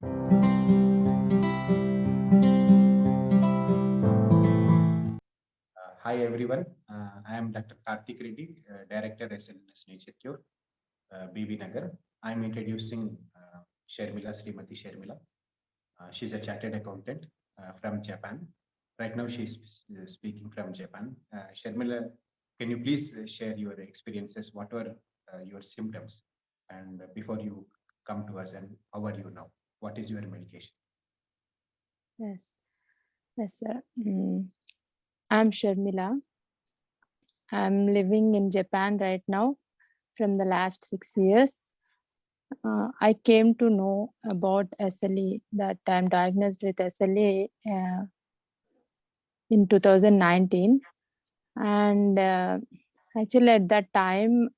Hi everyone, I am Dr. Karthik Reddy, Director SLNS Nature Cure, BB Nagar. I am introducing Sharmila, Srimati Sharmila. She's a chartered accountant from Japan. Right now she's speaking from Japan. Sharmila, can you please share your experiences? What were your symptoms? And before you come to us, and how are you now? What is your medication? Yes, yes, sir. I'm Sharmila. I'm living in Japan right now from the last 6 years. I came to know about SLE, that I'm diagnosed with SLE in 2019. And actually at that time,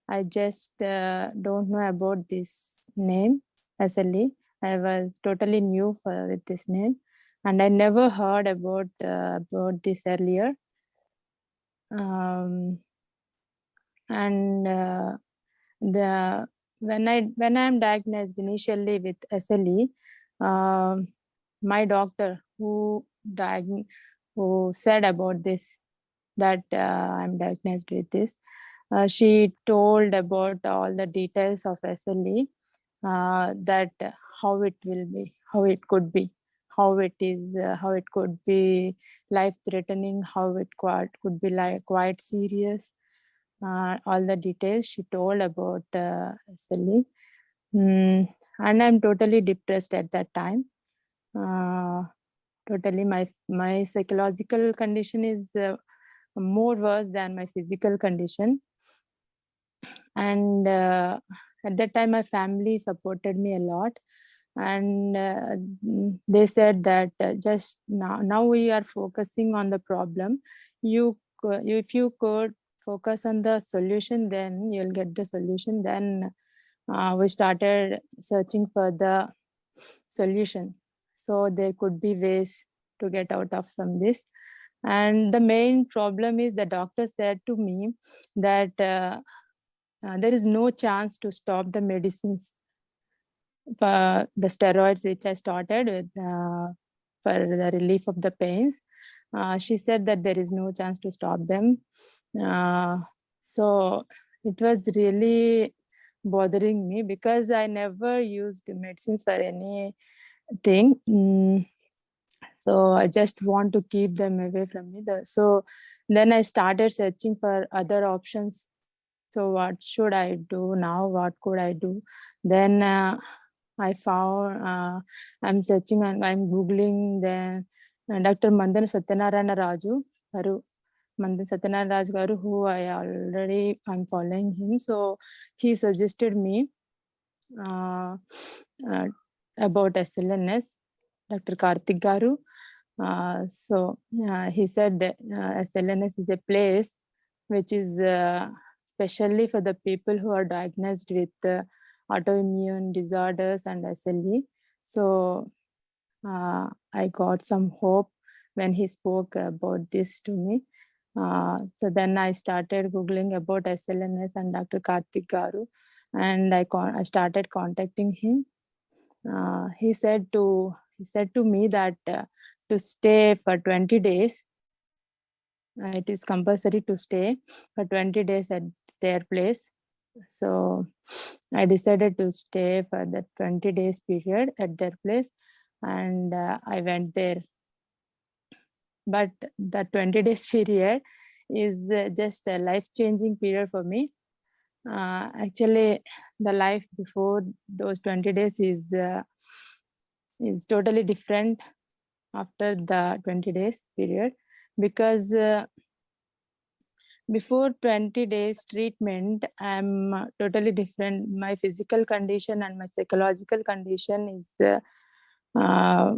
I just don't know about this name, SLE. I was totally new with this name, and I never heard about this earlier. And the when I'm diagnosed initially with SLE, my doctor who said about this, that I'm diagnosed with this, she told about all the details of SLE, that how it will be, how it could be, how it is, how it could be life threatening, how it could be like quite serious, all the details she told about SLE. And I'm totally depressed at that time. Totally, my psychological condition is more worse than my physical condition. And at that time, my family supported me a lot, and they said that just now we are focusing on the problem. If you could focus on the solution, then you'll get the solution. Then we started searching for the solution, so there could be ways to get out of from this. And the main problem is, the doctor said to me that there is no chance to stop the medicines, the steroids which I started with for the relief of the pains. She said that there is no chance to stop them. So it was really bothering me, because I never used medicines for anything. So I just want to keep them away from me. So then I started searching for other options. So what should I do now? What could I do? Then I found, I'm searching and I'm Googling the Dr. Mandan Satyanarayana Raju Garu. Mandan Satyanarayana Raju Garu, who I'm following him. So he suggested me uh, about SLNS, Dr. Karthik Garu. He said that SLNS is a place which is specially for the people who are diagnosed with autoimmune disorders and SLE. So I got some hope when he spoke about this to me. So then I started Googling about SLNS and Dr. Karthik Garu, and I started contacting him. He said to me that to stay for 20 days. It is compulsory to stay for 20 days at their place. So I decided to stay for the 20 days period at their place, and I went there. But the 20 days period is just a life-changing period for me. Actually, the life before those 20 days is totally different after the 20 days period, because before 20 days treatment, I'm totally different. My physical condition and my psychological condition is uh,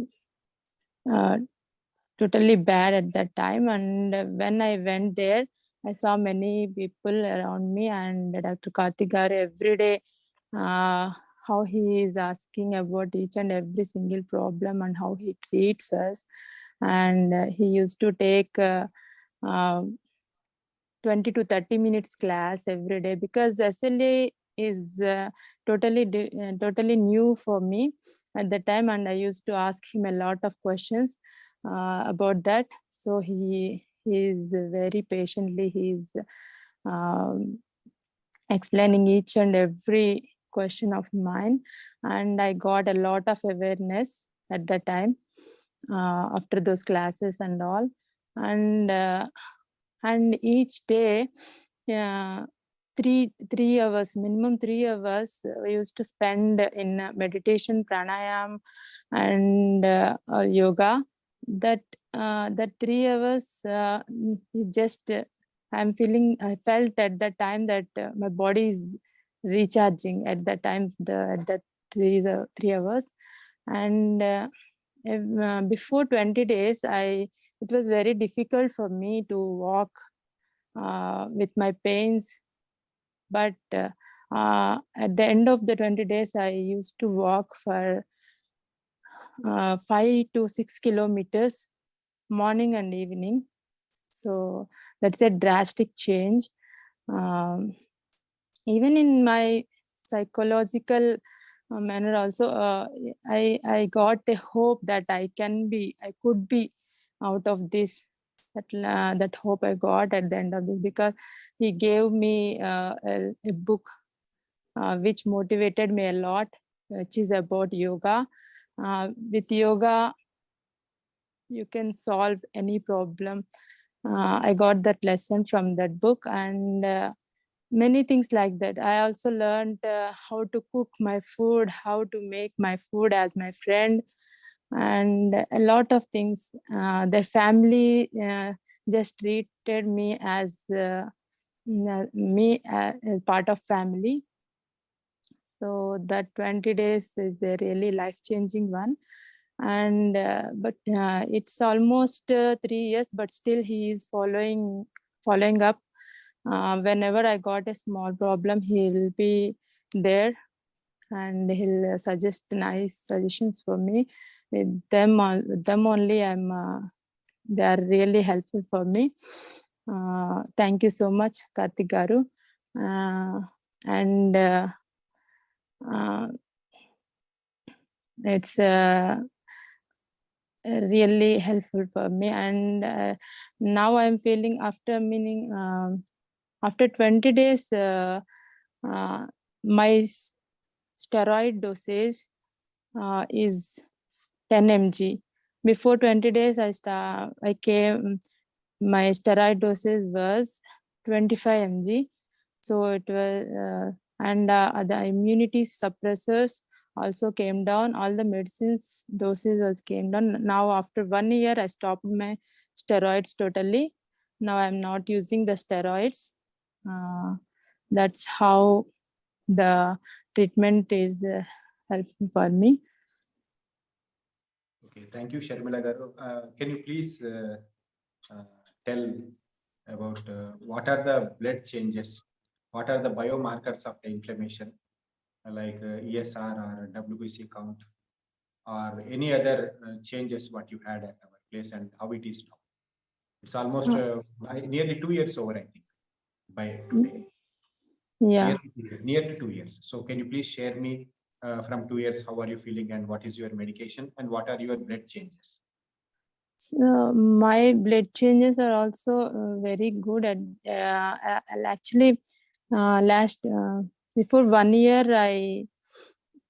uh, totally bad at that time. And when I went there, I saw many people around me, and Dr. Karthikar every day, how he is asking about each and every single problem and how he treats us. And he used to take uh, 20 to 30 minutes class every day, because SLA is totally new for me. at the time, and I used to ask him a lot of questions about that. So he is very patiently, he's um, explaining each and every question of mine, and I got a lot of awareness at the time after those classes and all. And each day, uh, 3 hours, minimum 3 hours we used to spend in meditation, pranayam, and yoga. That 3 hours, just I felt at that time that my body is recharging at that time, at that 3 hours. And before 20 days, it was very difficult for me to walk with my pains. But at the end of the 20 days, I used to walk for 5 to 6 kilometers morning and evening. So that's a drastic change. Um, Even in my psychological manner also, I got a hope that I could be out of this. That hope I got at the end of this, because he gave me a book which motivated me a lot, which is about yoga. With yoga, you can solve any problem. I got that lesson from that book, and many things like that. I also learned how to cook my food, how to make my food as my friend, and a lot of things. The family just treated me as as part of family. So that 20 days is a really life-changing one. And but it's almost 3 years, but still he is following up. Whenever I got a small problem, he will be there, and he'll suggest nice suggestions for me. With them only, they are really helpful for me. Thank you so much, Karthik Garu. And uh, it's really helpful for me. And now I'm feeling, after 20 days, my steroid dosage is 10 mg. Before 20 days, my steroid dosage was 25 mg. So it was, and the immunity suppressors also came down. All the medicines doses was came down. Now after 1 year, I stopped my steroids totally. Now I'm not using the steroids. That's how the treatment is helpful for me. Okay, thank you, Sharmila Garu. Can you please tell about what are the blood changes? What are the biomarkers of the inflammation, like ESR or WBC count, or any other changes what you had at our place and how it is now? It's almost nearly 2 years over, I think, by today. Yeah. Near to 2 years. So can you please share me from 2 years, how are you feeling and what is your medication and what are your blood changes? So my blood changes are also very good. Actually, before 1 year, I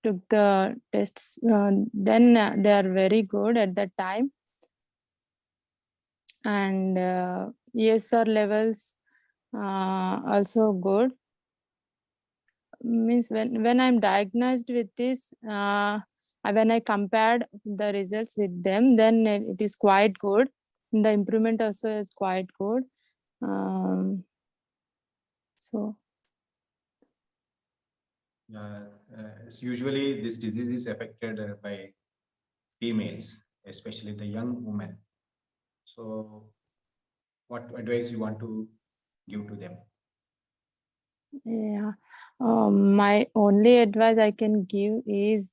took the tests. Then they are very good at that time, and ESR levels also good. Means when I'm diagnosed with this, when I compared the results with them, then it is quite good. The improvement also is quite good. So Usually this disease is affected by females, especially the young women. So what advice you want to give to them? yeah, my only advice I can give is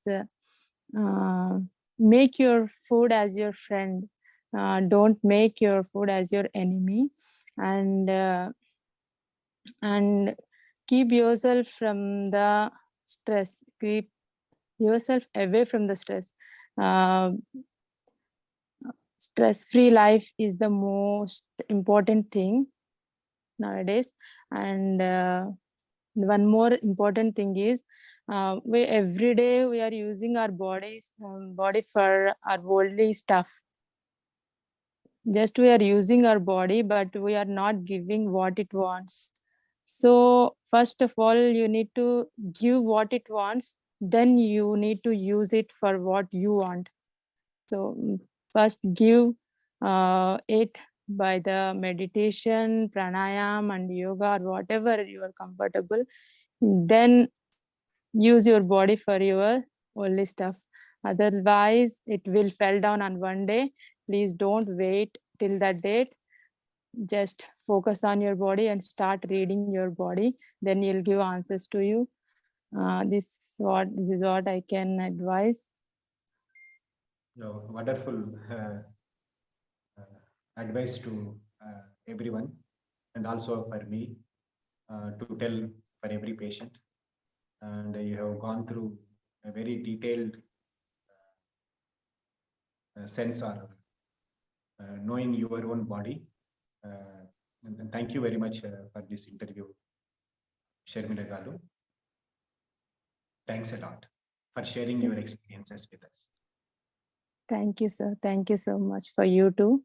make your food as your friend. Don't make your food as your enemy, and keep yourself from the stress. yourself away from the stress. Stress-free life is the most important thing nowadays. And one more important thing is, we every day we are using our body for our worldly stuff. Just we are using our body, but we are not giving what it wants. So first of all, you need to give what it wants, then you need to use it for what you want. So first give it by the meditation, pranayam and yoga, or whatever you are comfortable. Then use your body for your only stuff. Otherwise, it will fall down on one day. Please don't wait till that date. Just focus on your body and start reading your body. Then you'll give answers to you. This is what I can advise. No, wonderful advice to everyone, and also for me to tell for every patient. And you have gone through a very detailed sense or knowing your own body. And thank you very much for this interview, Sharmila Garu. Thanks a lot for sharing your experiences with us. Thank you, sir. Thank you so much for you too.